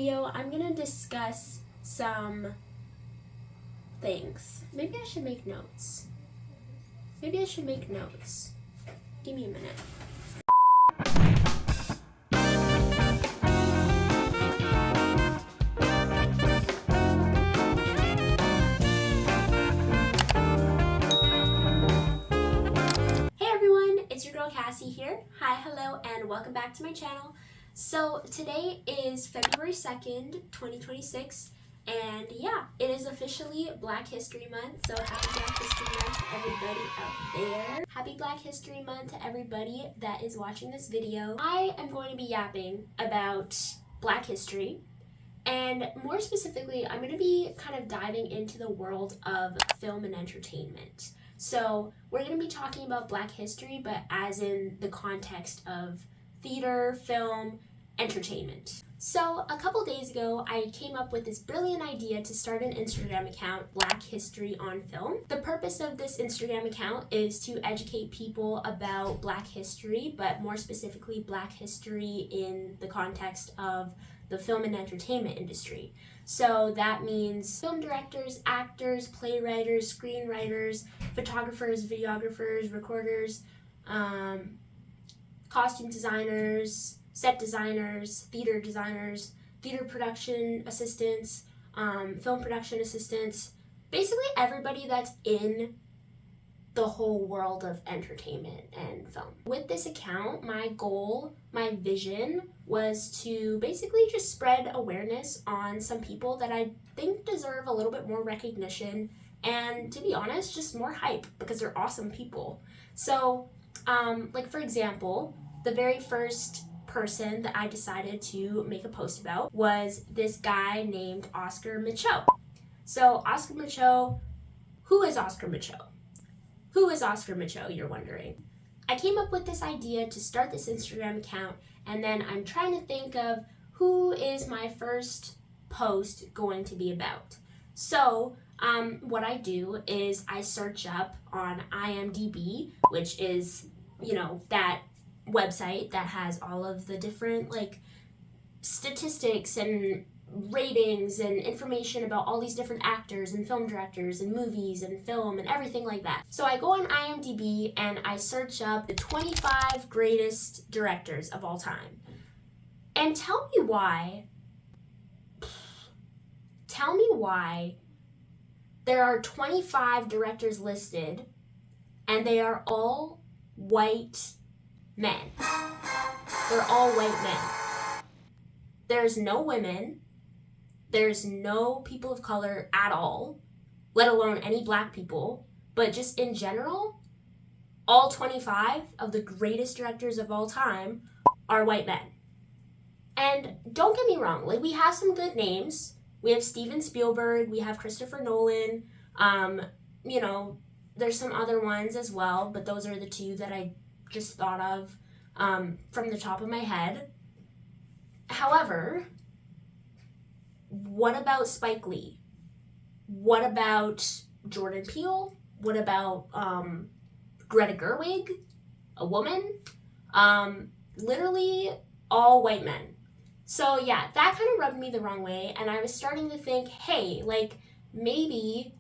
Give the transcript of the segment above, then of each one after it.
video, I'm gonna discuss some things. Maybe I should make notes. Give me a minute. Hey everyone, it's your girl Cassie here. Hi, hello, and welcome back to my channel. So today is February 2nd, 2026, and yeah, it is officially Black History Month, so happy Black History Month to everybody out there. Happy Black History Month to everybody that is watching this video. I am going to be yapping about Black history, and more specifically, I'm going to be kind of diving into the world of film and entertainment. So we're going to be talking about Black history, but as in the context of theater, film, entertainment. So a couple days ago, I came up with this brilliant idea to start an Instagram account, Black History on Film. The purpose of this Instagram account is to educate people about Black history, but more specifically Black history in the context of the film and entertainment industry. So that means film directors, actors, playwrights, screenwriters, photographers, videographers, recorders, costume designers, set designers, theater production assistants, film production assistants, basically everybody that's in the whole world of entertainment and film. With this account, my goal, my vision was to basically just spread awareness on some people that I think deserve a little bit more recognition and, to be honest, just more hype because they're awesome people. So, like for example, the very first person that I decided to make a post about was this guy named Micheaux. So Oscar Micheaux, who is Oscar Micheaux? Who is Oscar Micheaux, you're wondering? I came up with this idea to start this Instagram account, and then I'm trying to think of who is my first post going to be about. So what I do is I search up on IMDb, which is, that website that has all of the different statistics and ratings and information about all these different actors and film directors and movies and film and everything like that. So I go on IMDb and I search up the 25 greatest directors of all time. And tell me why there are 25 directors listed and they are all white men. They're all white men. There's no women. There's no people of color at all, let alone any Black people. But just in general, all 25 of the greatest directors of all time are white men. And don't get me wrong, we have some good names. We have Steven Spielberg, we have Christopher Nolan, there's some other ones as well, but those are the two that I just thought of from the top of my head. However, what about Spike Lee? What about Jordan Peele? What about Greta Gerwig, a woman? Literally all white men. So yeah, that kind of rubbed me the wrong way, and I was starting to think, hey, maybe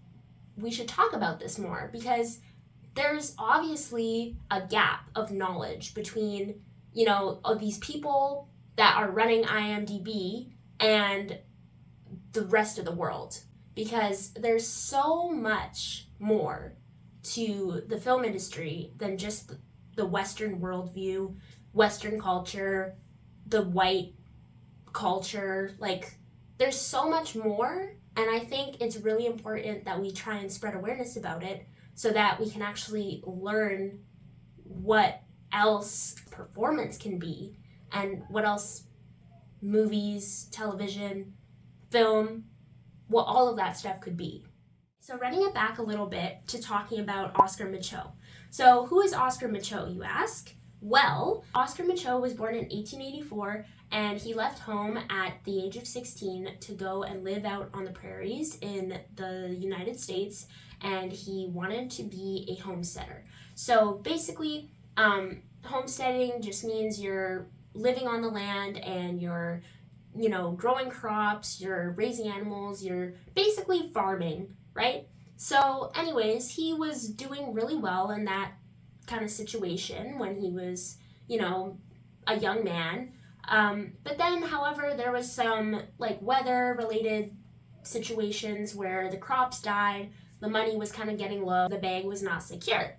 we should talk about this more, because there's obviously a gap of knowledge between, of these people that are running IMDb and the rest of the world, because there's so much more to the film industry than just the Western worldview, Western culture, the white culture. There's so much more, and I think it's really important that we try and spread awareness about it so that we can actually learn what else performance can be and what else movies, television, film, what all of that stuff could be. So running it back a little bit to talking about Oscar Micheaux. So who is Oscar Micheaux, you ask? Well, Oscar Micheaux was born in 1884, and he left home at the age of 16 to go and live out on the prairies in the United States, and he wanted to be a homesteader. So basically, homesteading just means you're living on the land and you're growing crops, you're raising animals, you're basically farming, right? So anyways, he was doing really well in that kind of situation when he was, a young man. But then, however, there was some like weather related situations where the crops died, the money was kind of getting low, the bag was not secure.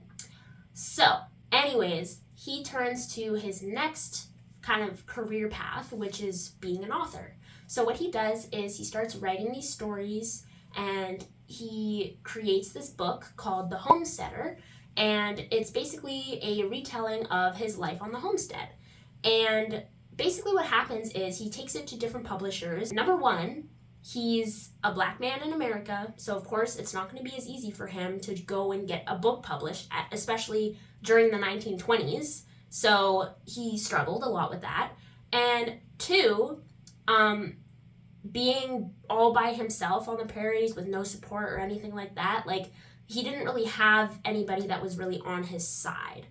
So, anyways, he turns to his next kind of career path, which is being an author. So what he does is he starts writing these stories, and he creates this book called The Homesteader, and it's basically a retelling of his life on the homestead. And basically what happens is he takes it to different publishers. Number one, he's a black man in America, so of course it's not going to be as easy for him to go and get a book published, especially during the 1920s. So he struggled a lot with that. And two, being all by himself on the prairies with no support or anything like that, like he didn't really have anybody that was really on his side.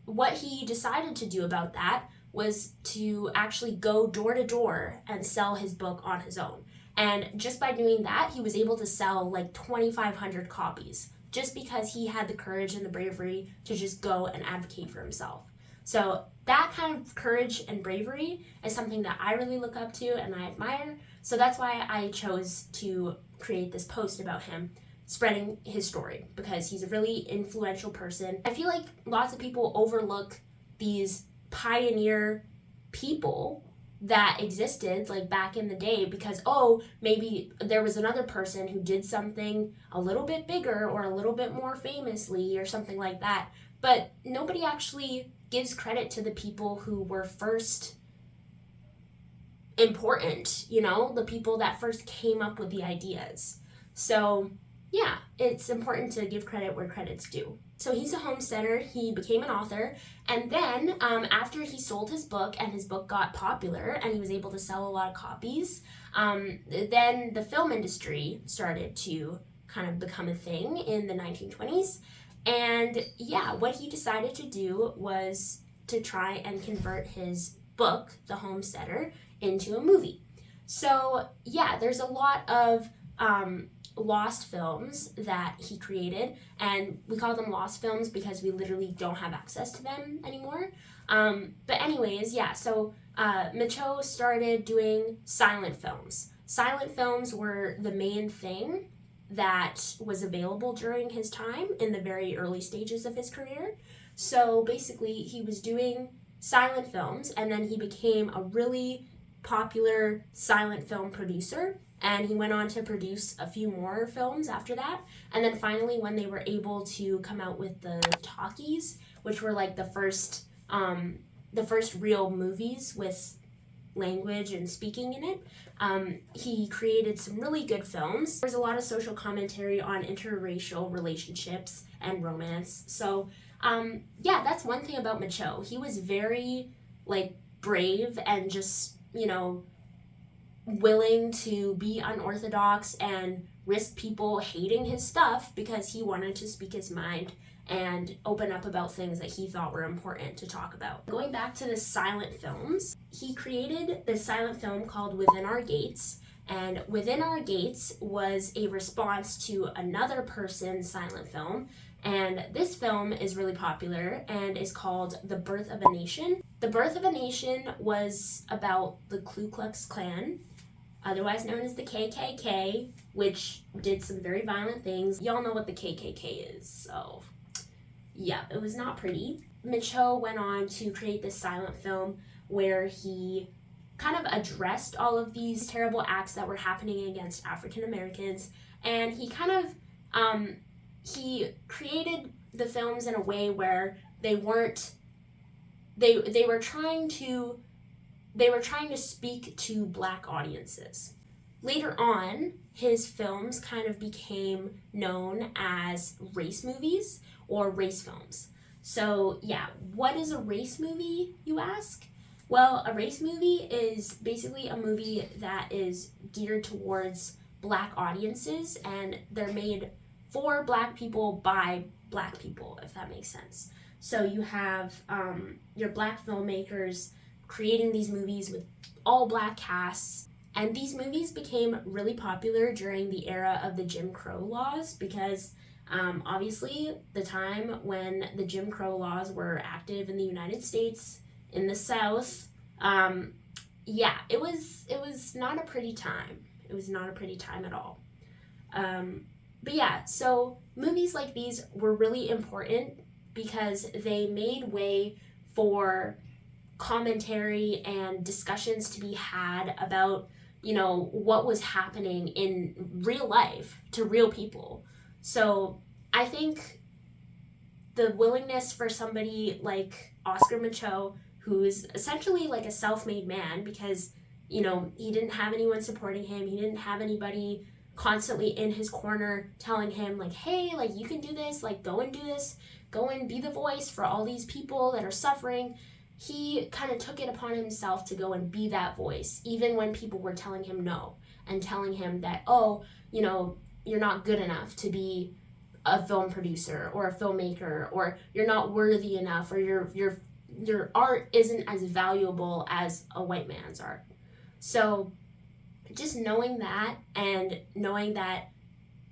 What he decided to do about that was to actually go door to door and sell his book on his own. And just by doing that, he was able to sell like 2,500 copies just because he had the courage and the bravery to just go and advocate for himself. So that kind of courage and bravery is something that I really look up to and I admire. So that's why I chose to create this post about him, spreading his story, because he's a really influential person. I feel like lots of people overlook these pioneer people that existed like back in the day because, maybe there was another person who did something a little bit bigger or a little bit more famously or something like that. But nobody actually gives credit to the people who were first important, the people that first came up with the ideas. So yeah, it's important to give credit where credit's due. So he's a homesteader, he became an author, and then after he sold his book and his book got popular and he was able to sell a lot of copies, then the film industry started to kind of become a thing in the 1920s. And yeah, what he decided to do was to try and convert his book, The Homesteader, into a movie. So yeah, there's a lot of lost films that he created, and we call them lost films because we literally don't have access to them anymore. But anyways, yeah, so Micheaux started doing silent films. Silent films were the main thing that was available during his time in the very early stages of his career. So basically he was doing silent films, and then he became a really popular silent film producer, and he went on to produce a few more films after that. And then finally, when they were able to come out with the talkies, which were like the first real movies with language and speaking in it, he created some really good films. There's a lot of social commentary on interracial relationships and romance. So yeah, that's one thing about Micheaux. He was very like brave and just, willing to be unorthodox and risk people hating his stuff because he wanted to speak his mind and open up about things that he thought were important to talk about. Going back to the silent films, he created this silent film called Within Our Gates, and Within Our Gates was a response to another person's silent film, and this film is really popular and is called The Birth of a Nation. The Birth of a Nation was about the Ku Klux Klan, otherwise known as the KKK, which did some very violent things. Y'all know what the KKK is, so yeah, it was not pretty. Micheaux went on to create this silent film where he kind of addressed all of these terrible acts that were happening against African Americans, and he kind of he created the films in a way where they were trying to speak to Black audiences. Later on, his films kind of became known as race movies or race films. So yeah, what is a race movie, you ask? Well, a race movie is basically a movie that is geared towards Black audiences, and they're made for Black people by Black people, if that makes sense. So you have your Black filmmakers creating these movies with all Black casts, And these movies became really popular during the era of the Jim Crow laws because obviously the time when the Jim Crow laws were active in the United States, in the South, it was not a pretty time. It was not a pretty time at all. But yeah, so movies like these were really important because they made way for commentary and discussions to be had about, what was happening in real life to real people. So I think the willingness for somebody like Oscar Micheaux, who is essentially like a self-made man because, he didn't have anyone supporting him. He didn't have anybody constantly in his corner telling him like, hey, like you can do this, like go and do this, go and be the voice for all these people that are suffering. He kind of took it upon himself to go and be that voice, even when people were telling him no and telling him that, you're not good enough to be a film producer or a filmmaker, or you're not worthy enough, or your art isn't as valuable as a white man's art. So just knowing that and knowing that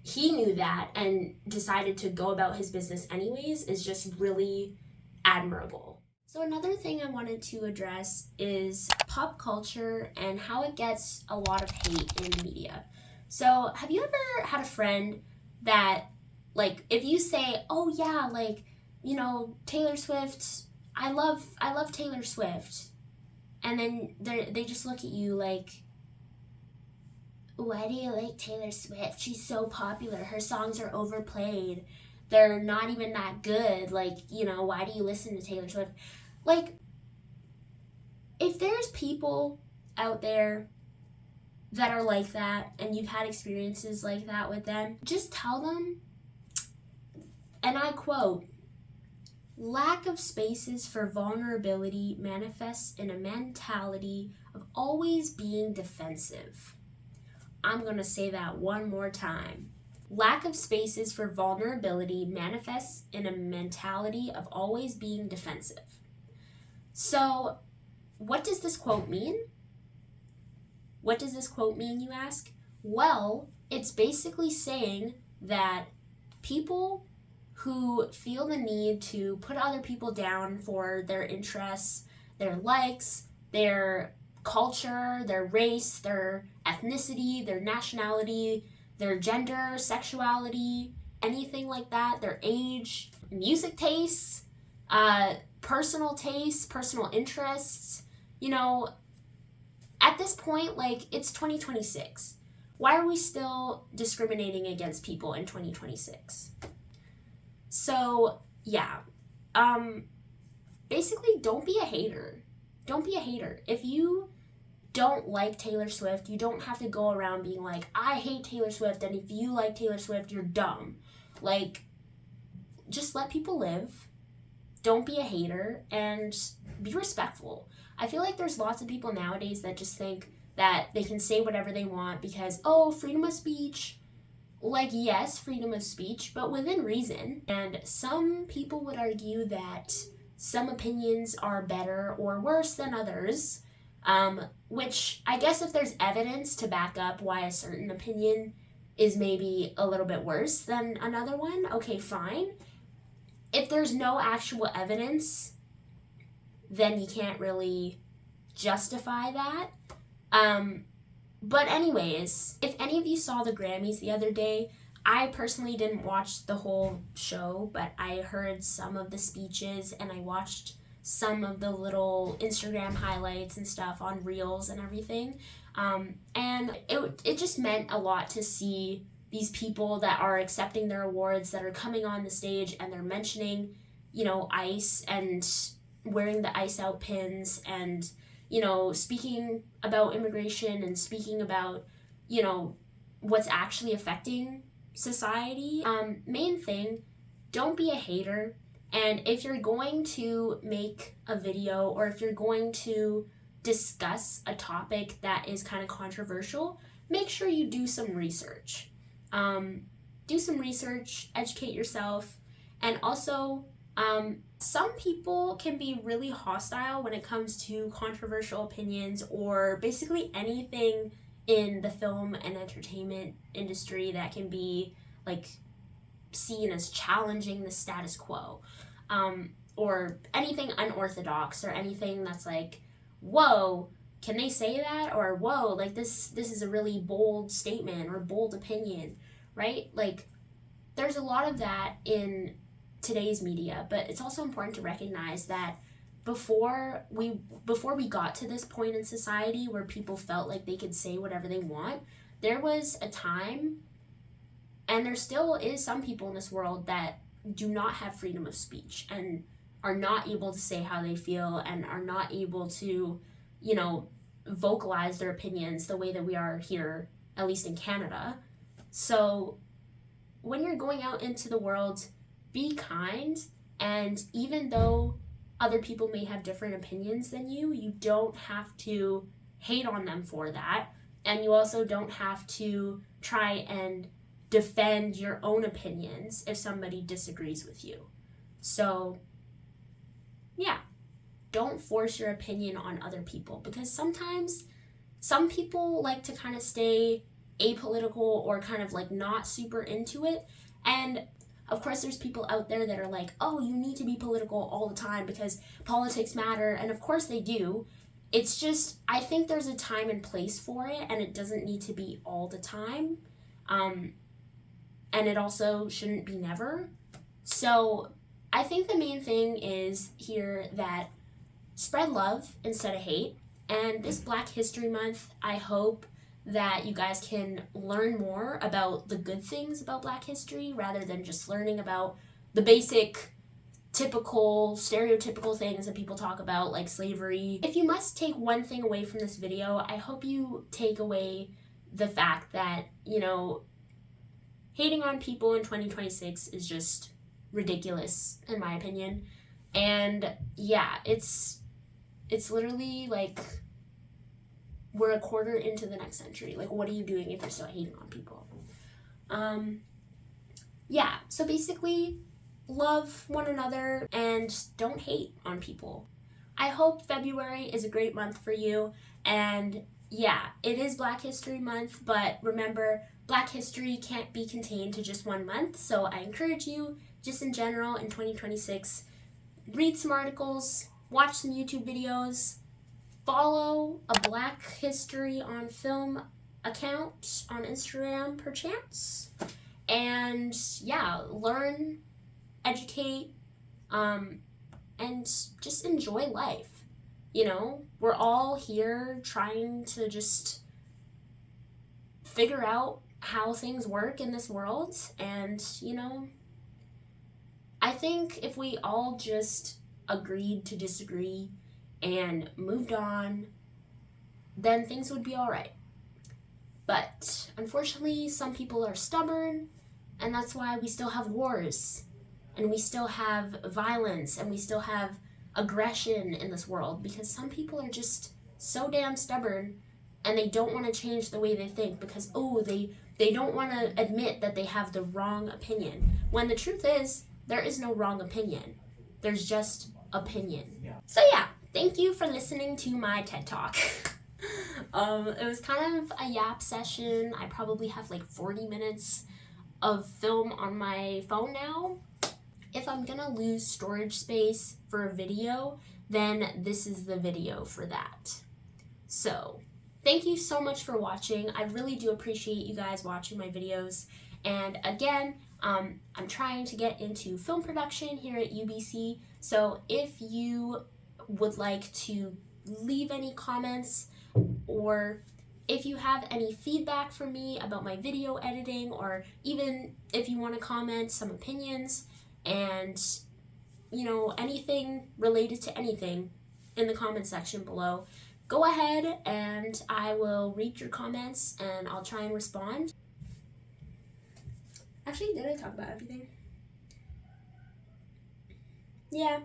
he knew that and decided to go about his business anyways is just really admirable. So another thing I wanted to address is pop culture and how it gets a lot of hate in the media. So have you ever had a friend that, like, if you say, oh yeah, like, Taylor Swift, I love Taylor Swift, and then they just look at you like, why do you like Taylor Swift? She's so popular. Her songs are overplayed. They're not even that good. Like, why do you listen to Taylor Swift? Like, if there's people out there that are like that and you've had experiences like that with them, just tell them, and I quote, lack of spaces for vulnerability manifests in a mentality of always being defensive. I'm going to say that one more time. Lack of spaces for vulnerability manifests in a mentality of always being defensive. So, what does this quote mean? What does this quote mean, you ask? Well, it's basically saying that people who feel the need to put other people down for their interests, their likes, their culture, their race, their ethnicity, their nationality, their gender, sexuality, anything like that, their age, music tastes, personal tastes, personal interests, at this point, like, it's 2026. Why are we still discriminating against people in 2026? So, yeah, basically, don't be a hater. Don't be a hater. If you don't like Taylor Swift, you don't have to go around being like, I hate Taylor Swift, and if you like Taylor Swift, you're dumb. Like, just let people live. Don't be a hater, and be respectful. I feel like there's lots of people nowadays that just think that they can say whatever they want because, freedom of speech. Like, yes, freedom of speech, but within reason. And some people would argue that some opinions are better or worse than others, which I guess if there's evidence to back up why a certain opinion is maybe a little bit worse than another one, okay, fine. If there's no actual evidence, then you can't really justify that. But anyways, if any of you saw the Grammys the other day, I personally didn't watch the whole show, but I heard some of the speeches and I watched some of the little Instagram highlights and stuff on Reels and everything. And it just meant a lot to see these people that are accepting their awards, that are coming on the stage and they're mentioning, ICE and wearing the ICE out pins and, speaking about immigration and speaking about, what's actually affecting society. Main thing, don't be a hater. And if you're going to make a video or if you're going to discuss a topic that is kind of controversial, make sure you do some research. Do some research, educate yourself, and also some people can be really hostile when it comes to controversial opinions or basically anything in the film and entertainment industry that can be like seen as challenging the status quo, or anything unorthodox, or anything that's like, whoa, can they say that? Or whoa, like this is a really bold statement or bold opinion, right? Like there's a lot of that in today's media, but it's also important to recognize that before we got to this point in society where people felt like they could say whatever they want, there was a time, and there still is some people in this world that do not have freedom of speech and are not able to say how they feel and are not able to, you know, vocalize their opinions the way that we are here, at least in Canada. So when you're going out into the world, be kind, and even though other people may have different opinions than you, you don't have to hate on them for that, and you also don't have to try and defend your own opinions if somebody disagrees with you. So yeah, don't force your opinion on other people, because sometimes some people like to kind of stay apolitical or kind of like not super into it. And of course there's people out there that are like, oh, you need to be political all the time because politics matter, and of course they do. It's just, I think there's a time and place for it, and it doesn't need to be all the time. And it also shouldn't be never. So I think the main thing is here that spread love instead of hate. And this Black History Month, I hope that you guys can learn more about the good things about Black history rather than just learning about the basic, typical, stereotypical things that people talk about, like slavery. If you must take one thing away from this video, I hope you take away the fact that, you know, hating on people in 2026 is just ridiculous, in my opinion. And yeah, it's literally like we're a quarter into the next century. Like, what are you doing if you're still hating on people? Yeah, so basically, love one another and don't hate on people. I hope February is a great month for you. And yeah, it is Black History Month, but remember, Black history can't be contained to just one month. So I encourage you, just in general, in 2026, read some articles, watch some YouTube videos, follow a Black History on Film account on Instagram, perchance. And yeah, learn, educate, and just enjoy life. You know, we're all here trying to just figure out how things work in this world. And, you know, I think if we all just agreed to disagree and moved on, then things would be all right. But unfortunately, some people are stubborn, and that's why we still have wars, and we still have violence, and we still have aggression in this world, because some people are just so damn stubborn, and they don't want to change the way they think because, oh, they don't want to admit that they have the wrong opinion. When the truth is, there is no wrong opinion. There's just opinion. Yeah. So yeah, thank you for listening to my TED Talk. It was kind of a yap session. I probably have like 40 minutes of film on my phone now. If I'm gonna lose storage space for a video, then this is the video for that. So, thank you so much for watching. I really do appreciate you guys watching my videos. And again, I'm trying to get into film production here at UBC. So if you would like to leave any comments, or if you have any feedback for me about my video editing, or even if you want to comment some opinions and, you know, anything related to anything in the comment section below, go ahead and I will read your comments and I'll try and respond. Actually, did I talk about everything? Yeah.